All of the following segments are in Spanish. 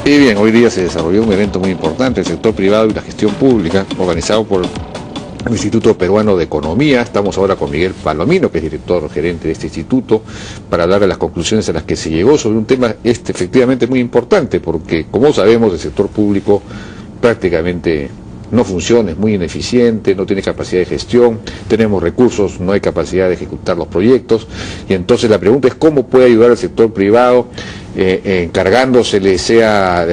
Sí, bien, hoy día se desarrolló un evento muy importante, el sector privado y la gestión pública, organizado por el Instituto Peruano de Economía. Estamos ahora con Miguel Palomino, que es director gerente de este instituto, para hablar de las conclusiones a las que se llegó sobre un tema efectivamente muy importante, porque como sabemos el sector público prácticamente no funciona, es muy ineficiente, no tiene capacidad de gestión, tenemos recursos, no hay capacidad de ejecutar los proyectos, y entonces la pregunta es cómo puede ayudar al sector privado, encargándosele, sea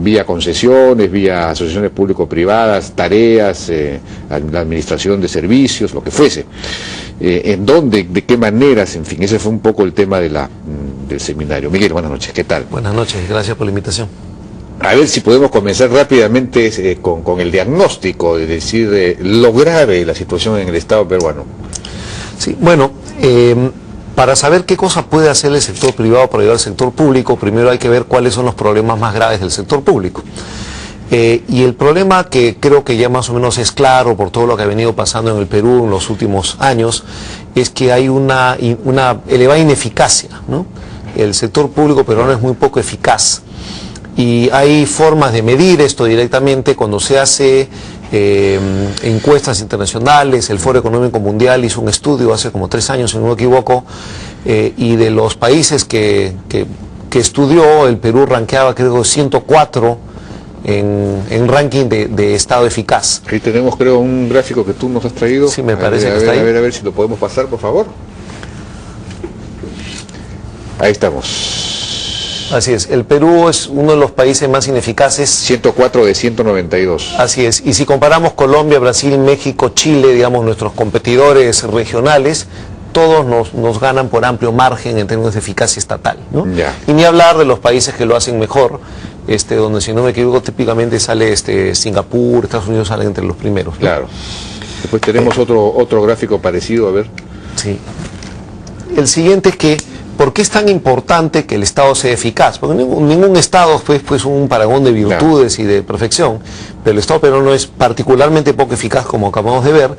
vía concesiones, vía asociaciones público-privadas, tareas, la administración de servicios, lo que fuese. ¿En dónde, de qué maneras? En fin, ese fue un poco el tema del seminario. Miguel, buenas noches, ¿qué tal? Buenas noches, gracias por la invitación. A ver si podemos comenzar rápidamente con el diagnóstico, es decir, lo grave de la situación en el Estado peruano. Sí, bueno, para saber qué cosa puede hacer el sector privado para ayudar al sector público, primero hay que ver cuáles son los problemas más graves del sector público. Y el problema, que creo que ya más o menos es claro por todo lo que ha venido pasando en el Perú en los últimos años, es que hay una elevada ineficacia, ¿no? El sector público peruano es muy poco eficaz. Y hay formas de medir esto directamente cuando se hace encuestas internacionales. El Foro Económico Mundial hizo un estudio hace como 3 años, si no me equivoco, y de los países que estudió, el Perú rankeaba creo 104 en ranking de estado eficaz. Ahí tenemos creo un gráfico que tú nos has traído. Sí, me parece que está ahí. A ver si lo podemos pasar, por favor. Ahí estamos. Así es, el Perú es uno de los países más ineficaces. 104 de 192. Así es, y si comparamos Colombia, Brasil, México, Chile, digamos nuestros competidores regionales, todos nos ganan por amplio margen en términos de eficacia estatal, ¿no? Ya. Y ni hablar de los países que lo hacen mejor, donde si no me equivoco típicamente sale Singapur, Estados Unidos salen entre los primeros, ¿no? Claro. Después tenemos otro gráfico parecido, a ver. Sí. El siguiente es que ¿por qué es tan importante que el Estado sea eficaz? Porque ningún Estado pues un paragón de virtudes y de perfección, pero el Estado peruano es particularmente poco eficaz, como acabamos de ver,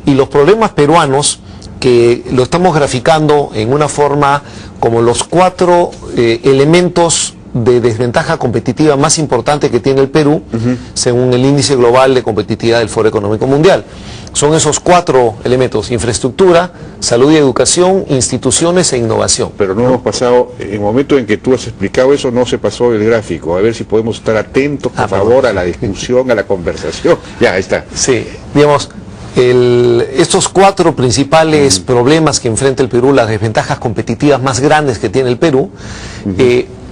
y los problemas peruanos, que lo estamos graficando en una forma como los 4 elementos de desventaja competitiva más importante que tiene el Perú, según el índice global de competitividad del Foro Económico Mundial. Son esos 4 elementos: infraestructura, salud y educación, instituciones e innovación. Pero no hemos pasado, en el momento en que tú has explicado eso, no se pasó el gráfico. A ver si podemos estar atentos, por favor, a la discusión, a la conversación. Ya, ahí está. Sí, digamos, estos 4 principales problemas que enfrenta el Perú, las desventajas competitivas más grandes que tiene el Perú,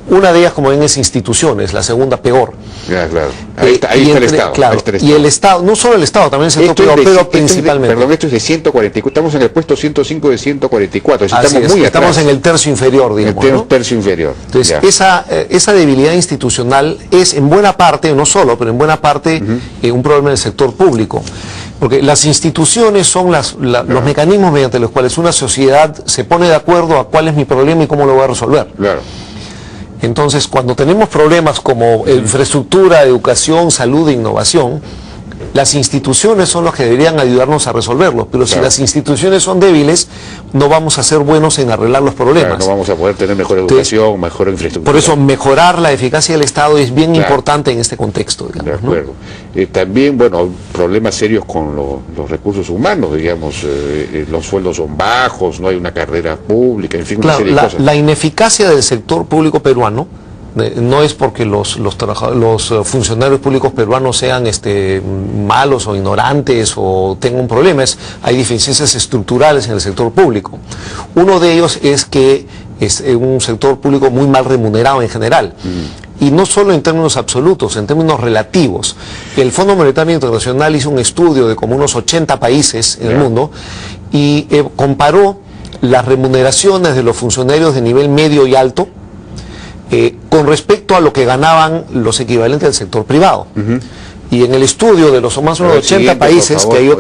una de ellas, como ven, es instituciones, la segunda peor. Ya, claro. Ahí está el Estado. Claro, ahí está el y el Estado, no solo el Estado, también el sector privado, pero principalmente. Perdón, esto es de 144, estamos en el puesto 105 de 144, estamos muy atrás. Estamos en el tercio inferior, digamos. El tercio inferior. Entonces, esa debilidad institucional es en buena parte, no solo, pero en buena parte un problema del sector público. Porque las instituciones son los mecanismos mediante los cuales una sociedad se pone de acuerdo a cuál es mi problema y cómo lo voy a resolver. Claro. Entonces, cuando tenemos problemas como infraestructura, educación, salud e innovación, las instituciones son las que deberían ayudarnos a resolverlos, pero si las instituciones son débiles, no vamos a ser buenos en arreglar los problemas. Claro, no vamos a poder tener mejor educación, mejor infraestructura. Por eso mejorar la eficacia del Estado es bien importante en este contexto, digamos, de acuerdo. ¿No? También, bueno, problemas serios con los recursos humanos, digamos, los sueldos son bajos, no hay una carrera pública, en fin, una serie de cosas. La ineficacia del sector público peruano no es porque los funcionarios públicos peruanos sean malos o ignorantes o tengan problemas. Hay deficiencias estructurales en el sector público. Uno de ellos es que es un sector público muy mal remunerado en general. Y no solo en términos absolutos, en términos relativos. El Fondo Monetario Internacional hizo un estudio de como unos 80 países en el mundo y comparó las remuneraciones de los funcionarios de nivel medio y alto con respecto a lo que ganaban los equivalentes del sector privado. Y en el estudio de los más o menos 80 países, que hay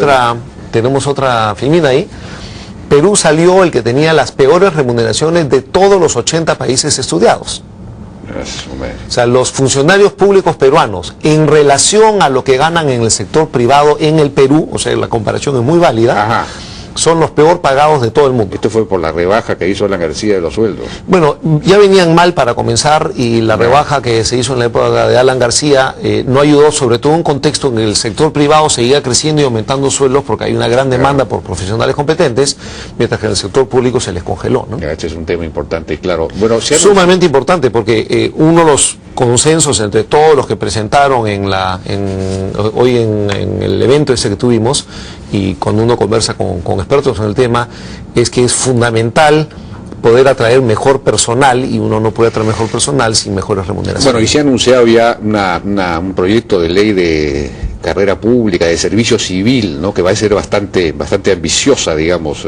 tenemos otra filmina ahí, Perú salió el que tenía las peores remuneraciones de todos los 80 países estudiados. O sea, los funcionarios públicos peruanos, en relación a lo que ganan en el sector privado en el Perú, o sea, la comparación es muy válida, son los peor pagados de todo el mundo. Esto fue por la rebaja que hizo Alan García de los sueldos. Bueno, ya venían mal para comenzar y la rebaja que se hizo en la época de Alan García no ayudó, sobre todo en un contexto en el sector privado seguía creciendo y aumentando sueldos porque hay una gran demanda por profesionales competentes, mientras que en el sector público se les congeló, ¿no? Este es un tema importante, claro. Bueno, sumamente importante porque uno de los consensos entre todos los que presentaron hoy en el evento ese que tuvimos, y cuando uno conversa con expertos en el tema, es que es fundamental poder atraer mejor personal, y uno no puede atraer mejor personal sin mejores remuneraciones. Bueno, y se ha anunciado ya un proyecto de ley de carrera pública, de servicio civil, ¿no?, que va a ser bastante ambiciosa, digamos,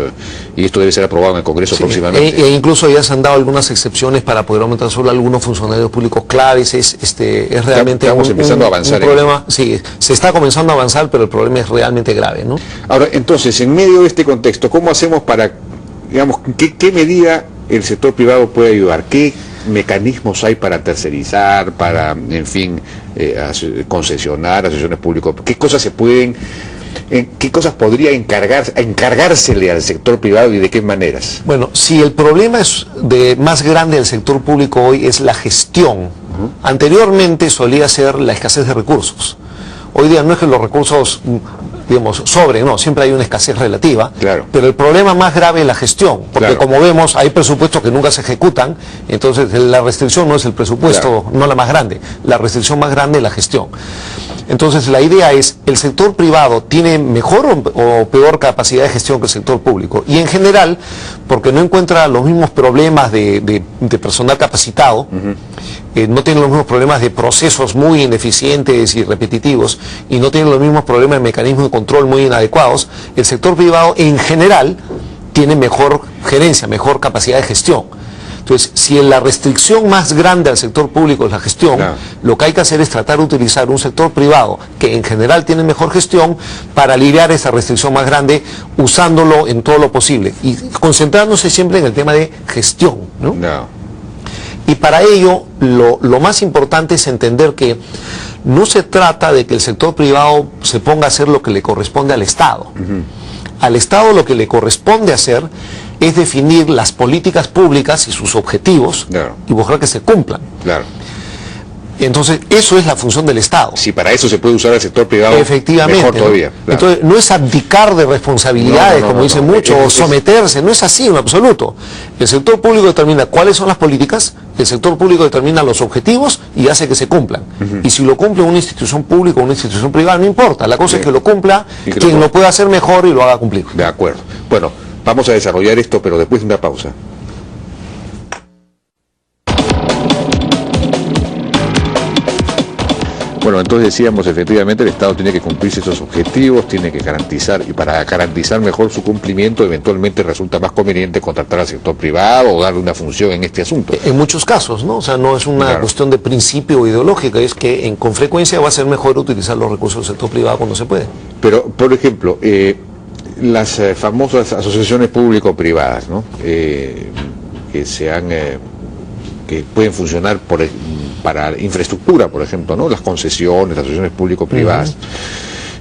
y esto debe ser aprobado en el Congreso próximamente. E incluso ya se han dado algunas excepciones para poder aumentar solo algunos funcionarios públicos claves. Es realmente estamos empezando a avanzar un problema. Sí, se está comenzando a avanzar, pero el problema es realmente grave, ¿no? Ahora, entonces, en medio de este contexto, ¿cómo hacemos para, digamos, qué medida el sector privado puede ayudar? ¿Qué mecanismos hay para tercerizar, para, en fin, concesionar a asociaciones públicas? ¿Qué cosas se pueden, qué cosas podría encargársele al sector privado y de qué maneras? Bueno, si el problema es más grande del sector público hoy es la gestión, anteriormente solía ser la escasez de recursos. Hoy día no es que los recursos, digamos, sobren, no, siempre hay una escasez relativa, claro, pero el problema más grave es la gestión, porque claro, como vemos hay presupuestos que nunca se ejecutan, entonces la restricción no es el presupuesto, claro, no la más grande, la restricción más grande es la gestión. Entonces la idea es, ¿el sector privado tiene mejor o peor capacidad de gestión que el sector público? Y en general, porque no encuentra los mismos problemas de personal capacitado, no tiene los mismos problemas de procesos muy ineficientes y repetitivos, y no tiene los mismos problemas de mecanismos de control muy inadecuados, el sector privado en general tiene mejor gerencia, mejor capacidad de gestión. Entonces, si la restricción más grande al sector público es la gestión, claro, lo que hay que hacer es tratar de utilizar un sector privado que en general tiene mejor gestión para aliviar esa restricción más grande, usándolo en todo lo posible y concentrándose siempre en el tema de gestión, ¿no? No. Y para ello, lo más importante es entender que no se trata de que el sector privado se ponga a hacer lo que le corresponde al Estado. Al Estado lo que le corresponde hacer es definir las políticas públicas y sus objetivos, claro, y buscar que se cumplan. Claro. Entonces, eso es la función del Estado. Si para eso se puede usar el sector privado, efectivamente, mejor todavía. Claro. Entonces, no es abdicar de responsabilidades, como dicen muchos, o someterse, no es así en absoluto. El sector público determina cuáles son las políticas, el sector público determina los objetivos y hace que se cumplan. Y si lo cumple una institución pública o una institución privada, no importa, la cosa es que lo cumpla quien lo pueda hacer mejor y lo haga cumplir. De acuerdo. Bueno, vamos a desarrollar esto, pero después de una pausa. Bueno, entonces decíamos, efectivamente, el Estado tiene que cumplirse esos objetivos, tiene que garantizar, y para garantizar mejor su cumplimiento, eventualmente resulta más conveniente contratar al sector privado o darle una función en este asunto. En muchos casos, ¿no? O sea, no es una cuestión de principio ideológica, es que con frecuencia va a ser mejor utilizar los recursos del sector privado cuando se puede. Pero, por ejemplo, las famosas asociaciones público-privadas, ¿no? Que pueden funcionar para infraestructura, por ejemplo, ¿no? Las concesiones, las asociaciones público-privadas.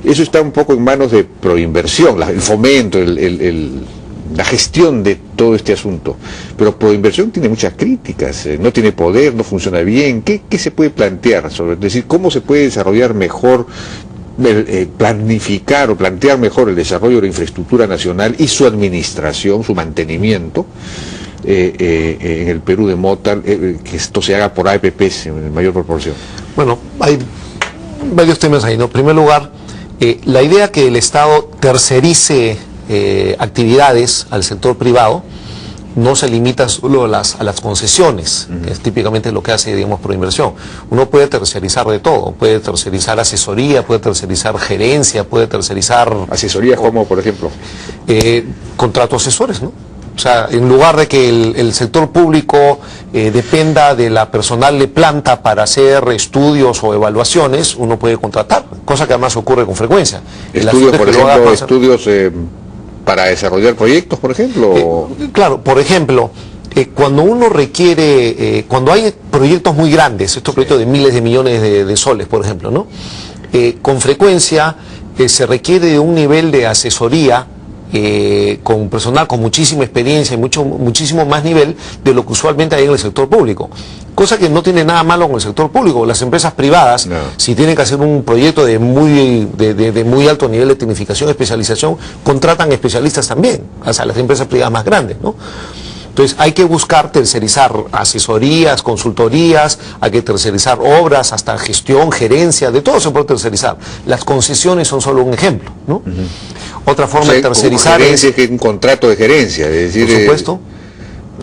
Eso está un poco en manos de Proinversión, el fomento, la gestión de todo este asunto. Pero Proinversión tiene muchas críticas, no tiene poder, no funciona bien. ¿Qué se puede plantear sobre, es decir, cómo se puede desarrollar mejor, planificar o plantear mejor el desarrollo de la infraestructura nacional y su administración, su mantenimiento, en el Perú de Mota, que esto se haga por APPs en mayor proporción? Bueno, hay varios temas ahí, ¿no? En primer lugar, la idea que el Estado tercerice actividades al sector privado no se limita solo a las concesiones, que es típicamente lo que hace, digamos, Proinversión. Uno puede tercerizar de todo, puede tercerizar asesoría, puede tercerizar gerencia, puede tercerizar... ¿Asesoría como, por ejemplo? Contratos asesores, ¿no? O sea, en lugar de que el sector público dependa de la personal de planta para hacer estudios o evaluaciones, uno puede contratar, cosa que además ocurre con frecuencia. Estudios, por ejemplo, estudios para desarrollar proyectos, por ejemplo. Claro, por ejemplo, cuando uno requiere, cuando hay proyectos muy grandes, estos proyectos de miles de millones de soles, por ejemplo, ¿no? Con frecuencia se requiere de un nivel de asesoría, de un nivel de planificación, de un nivel de gestión, de un nivel de evaluación, de un nivel de control muy elevado. Entonces, con personal con muchísima experiencia y muchísimo más nivel de lo que usualmente hay en el sector público. Cosa que no tiene nada malo con el sector público. Las empresas privadas, no, si tienen que hacer un proyecto de muy alto nivel de tecnificación, especialización, contratan especialistas también, o sea, las empresas privadas más grandes, ¿no? Entonces hay que buscar tercerizar asesorías, consultorías, hay que tercerizar obras, hasta gestión, gerencia, de todo se puede tercerizar. Las concesiones son solo un ejemplo, ¿no? Otra forma de tercerizar es que un contrato de gerencia, es decir, por supuesto.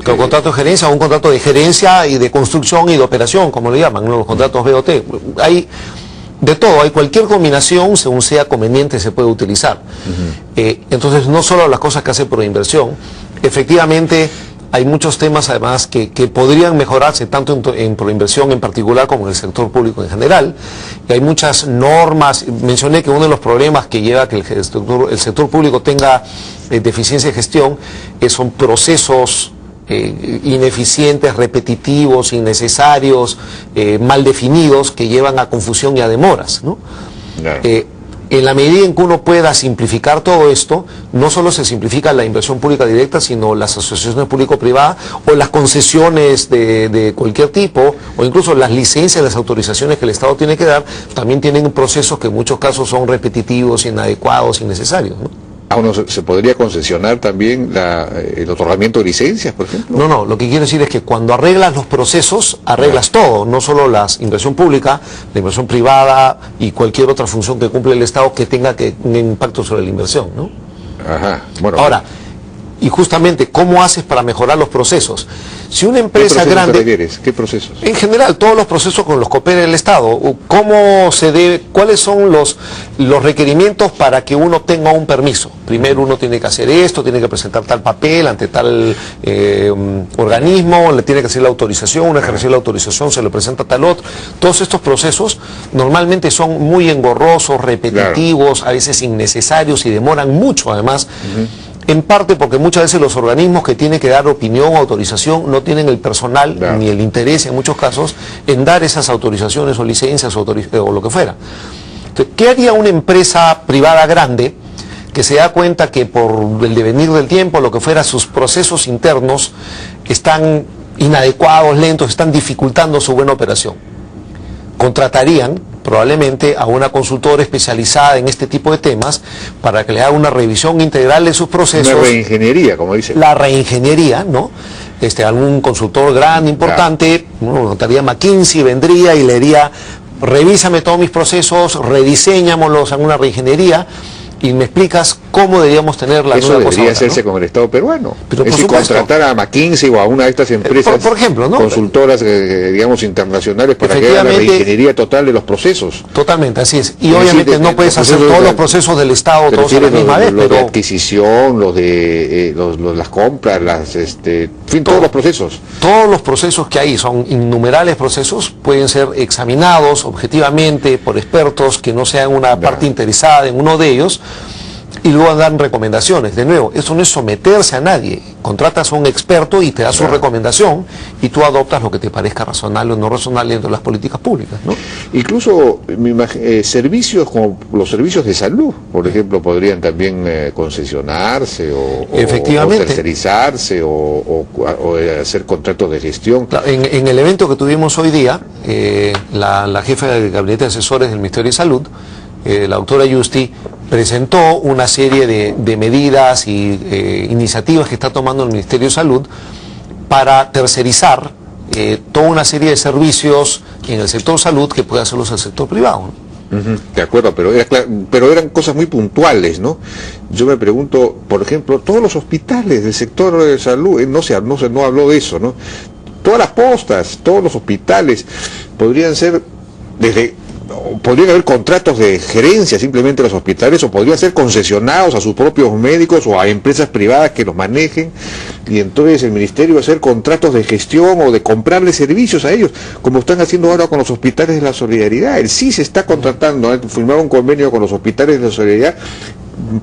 Un contrato de gerencia, un contrato de gerencia y de construcción y de operación, como le llaman, ¿no? Los contratos BOT. Hay de todo, hay cualquier combinación, según sea conveniente, se puede utilizar. Entonces, no solo las cosas que hace por inversión, efectivamente hay muchos temas además que podrían mejorarse tanto en proinversión en particular como en el sector público en general. Y hay muchas normas. Mencioné que uno de los problemas que lleva a que el sector público tenga deficiencia de gestión son procesos ineficientes, repetitivos, innecesarios, mal definidos, que llevan a confusión y a demoras, ¿no? Claro. En la medida en que uno pueda simplificar todo esto, no solo se simplifica la inversión pública directa, sino las asociaciones público-privadas o las concesiones de cualquier tipo, o incluso las licencias, las autorizaciones que el Estado tiene que dar, también tienen procesos que en muchos casos son repetitivos, inadecuados, innecesarios, ¿no? ¿A uno se podría concesionar también el otorgamiento de licencias, por ejemplo? No, lo que quiero decir es que cuando arreglas los procesos, arreglas todo, no solo la inversión pública, la inversión privada y cualquier otra función que cumple el Estado que tenga un impacto sobre la inversión, ¿no? Ajá, bueno. Ahora, y justamente, ¿cómo haces para mejorar los procesos? Si una empresa grande... ¿Qué procesos? En general, todos los procesos con los que opera el Estado. ¿Cuáles son los requerimientos para que uno tenga un permiso? Primero uno tiene que hacer esto, tiene que presentar tal papel ante tal organismo, le tiene que hacer la autorización, una vez que recibe la autorización se le presenta tal otro. Todos estos procesos normalmente son muy engorrosos, repetitivos, claro, a veces innecesarios y demoran mucho además. En parte porque muchas veces los organismos que tienen que dar opinión o autorización no tienen el personal, claro, ni el interés en muchos casos en dar esas autorizaciones o licencias o lo que fuera. Entonces, ¿qué haría una empresa privada grande que se da cuenta que por el devenir del tiempo, lo que fuera, sus procesos internos están inadecuados, lentos, están dificultando su buena operación? Contratarían probablemente a una consultora especializada en este tipo de temas para que le haga una revisión integral de sus procesos. Una reingeniería, como dice. La reingeniería, ¿no? Algún consultor grande, importante, claro, notaría McKinsey, vendría y le diría, revísame todos mis procesos, rediseñámoslos en una reingeniería y me explicas cómo deberíamos tener la nueva cosa. Eso debería hacerse, ¿no?, con el Estado peruano. Pero es decir, contratar a McKinsey o a una de estas empresas, por ejemplo, ¿no?, consultoras, digamos, internacionales, para que hagan la reingeniería total de los procesos. Totalmente, así es. Y obviamente no puedes hacer todos los procesos del Estado todos a la misma vez, pero... de adquisición, las compras, en fin, todos los procesos. Todos los procesos que hay, son innumerables procesos, pueden ser examinados objetivamente por expertos que no sean una parte interesada en uno de ellos, y luego dan recomendaciones. De nuevo, eso no es someterse a nadie. Contratas a un experto y te da su recomendación y tú adoptas lo que te parezca razonable o no razonable dentro de las políticas públicas, ¿no? Incluso servicios como los servicios de salud, por ejemplo, podrían también concesionarse o tercerizarse o hacer contratos de gestión. En el evento que tuvimos hoy día, la jefa del Gabinete de Asesores del Ministerio de Salud, la doctora Yusti, presentó una serie de medidas y iniciativas que está tomando el Ministerio de Salud para tercerizar toda una serie de servicios en el sector salud que puede hacerlos el sector privado, ¿no? De acuerdo, pero eran cosas muy puntuales, ¿no? Yo me pregunto, por ejemplo, todos los hospitales del sector de salud, no habló de eso, ¿no? Todas las postas, todos los hospitales podrían ser podrían haber contratos de gerencia simplemente de los hospitales, o podrían ser concesionados a sus propios médicos o a empresas privadas que los manejen, y entonces el ministerio va a hacer contratos de gestión o de comprarle servicios a ellos, como están haciendo ahora con los hospitales de la Solidaridad. El CIS está contratando, firmar un convenio con los hospitales de la Solidaridad,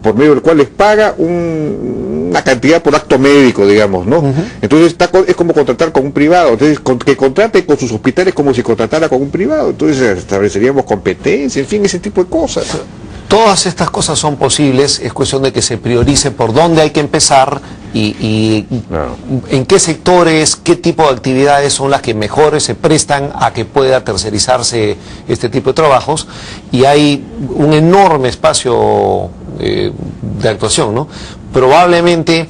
por medio del cual les paga una cantidad por acto médico, digamos, ¿no? Entonces es como contratar con un privado. Entonces, que contrate con sus hospitales como si contratara con un privado. Entonces estableceríamos competencia, en fin, ese tipo de cosas. Todas estas cosas son posibles, es cuestión de que se priorice por dónde hay que empezar y en qué sectores, qué tipo de actividades son las que mejor se prestan a que pueda tercerizarse este tipo de trabajos, y hay un enorme espacio de actuación, ¿no? Probablemente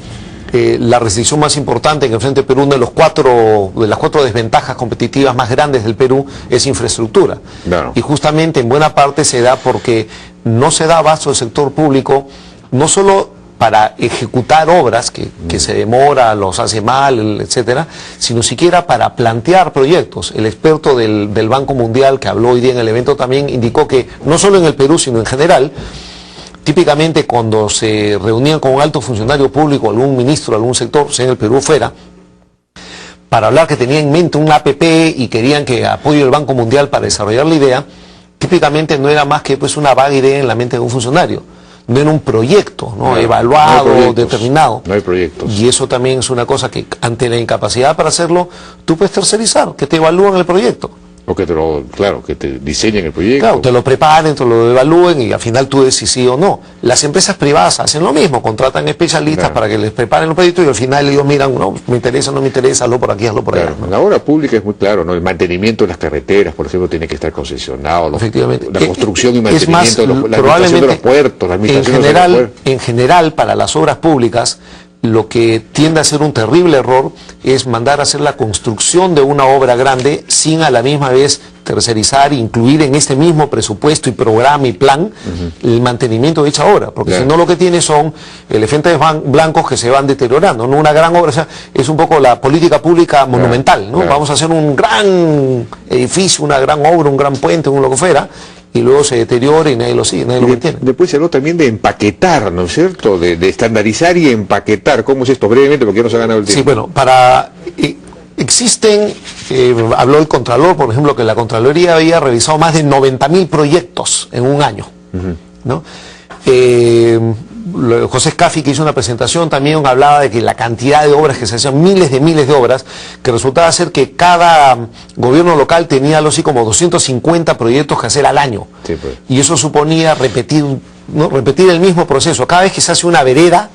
la restricción más importante que enfrenta el Perú, una de las cuatro desventajas competitivas más grandes del Perú, es infraestructura. Claro. Y justamente en buena parte se da porque no se da abasto al sector público, no solo para ejecutar obras que se demora, los hace mal, etcétera, sino siquiera para plantear proyectos. El experto del Banco Mundial que habló hoy día en el evento también indicó que no solo en el Perú, sino en general, típicamente cuando se reunían con un alto funcionario público, algún ministro, algún sector, sea en el Perú o fuera, para hablar que tenía en mente un APP y querían que apoye el Banco Mundial para desarrollar la idea, típicamente no era más que pues una vaga idea en la mente de un funcionario, no era un proyecto, ¿no? Evaluado, no determinado. No hay proyectos. Y eso también es una cosa que ante la incapacidad para hacerlo, tú puedes tercerizar, que te evalúen el proyecto. O que que te diseñen el proyecto. Claro, te lo preparen, te lo evalúen y al final tú decides sí o no. Las empresas privadas hacen lo mismo, contratan especialistas para que les preparen el proyecto y al final ellos miran, no, me interesa, no me interesa, hazlo por aquí, hazlo por allá. La obra pública es muy claro, ¿no? El mantenimiento de las carreteras, por ejemplo, tiene que estar concesionado. Efectivamente. La construcción y mantenimiento de los puertos, la administración de los puertos. En general, para las obras públicas, lo que tiende a ser un terrible error es mandar a hacer la construcción de una obra grande sin a la misma vez tercerizar, incluir en este mismo presupuesto y programa y plan el mantenimiento de dicha obra, porque si no lo que tiene son elefantes blancos que se van deteriorando, no una gran obra, o sea, es un poco la política pública monumental, ¿no? Vamos a hacer un gran edificio, una gran obra, un gran puente, un lo que fuera, y luego se deteriora y nadie lo sigue, nadie lo mantiene. Después se habló también de empaquetar, ¿no es cierto? De estandarizar y empaquetar. ¿Cómo es esto? Brevemente, porque ya nos ha ganado el tiempo. Sí, bueno, existen, habló el Contralor, por ejemplo, que la Contraloría había revisado más de 90.000 proyectos en un año, ¿no? José Scafi, que hizo una presentación, también hablaba de que la cantidad de obras que se hacían, miles de obras, que resultaba ser que cada gobierno local tenía algo así como 250 proyectos que hacer al año. Sí, pues. Y eso suponía repetir el mismo proceso. Cada vez que se hace una vereda,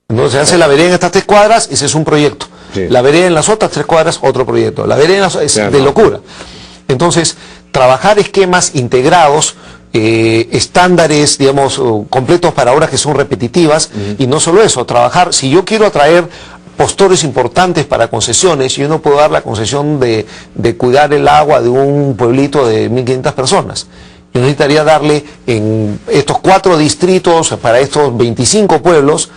¿no? Se hace la vereda en estas 3 cuadras, ese es un proyecto. Sí. La vereda en las otras 3 cuadras, otro proyecto. La vereda en las es de locura. Entonces, trabajar esquemas integrados, estándares, digamos, completos para obras que son repetitivas, y no solo eso, trabajar, si yo quiero atraer postores importantes para concesiones, yo no puedo dar la concesión de cuidar el agua de un pueblito de 1.500 personas. Yo necesitaría darle en estos 4 distritos, para estos 25 pueblos,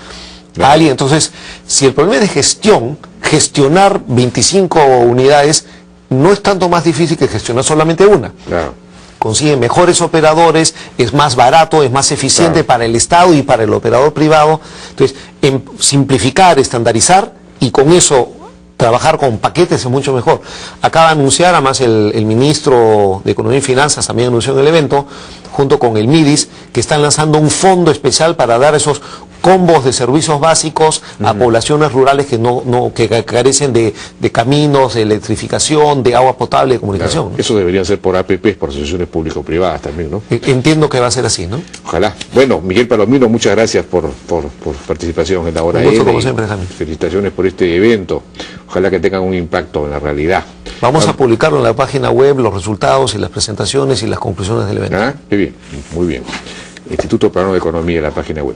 a alguien. Entonces, si el problema es de gestión, gestionar 25 unidades no es tanto más difícil que gestionar solamente una. Claro. Consiguen mejores operadores, es más barato, es más eficiente para el Estado y para el operador privado. Entonces, simplificar, estandarizar y con eso trabajar con paquetes es mucho mejor. Acaba de anunciar, además el ministro de Economía y Finanzas también anunció en el evento, junto con el MIDIS, que están lanzando un fondo especial para dar esos combos de servicios básicos a poblaciones rurales que carecen de caminos, de electrificación, de agua potable, de comunicación. Claro, ¿no? Eso debería ser por APPs, por asociaciones público-privadas también, ¿no? Entiendo que va a ser así, ¿no? Ojalá. Bueno, Miguel Palomino, muchas gracias por participación en la hora. Un gusto, como siempre, Jaime. Felicitaciones por este evento. Ojalá que tengan un impacto en la realidad. Vamos a publicarlo en la página web, los resultados y las presentaciones y las conclusiones del evento. Qué bien, muy bien. Instituto Peruano de Economía en la página web.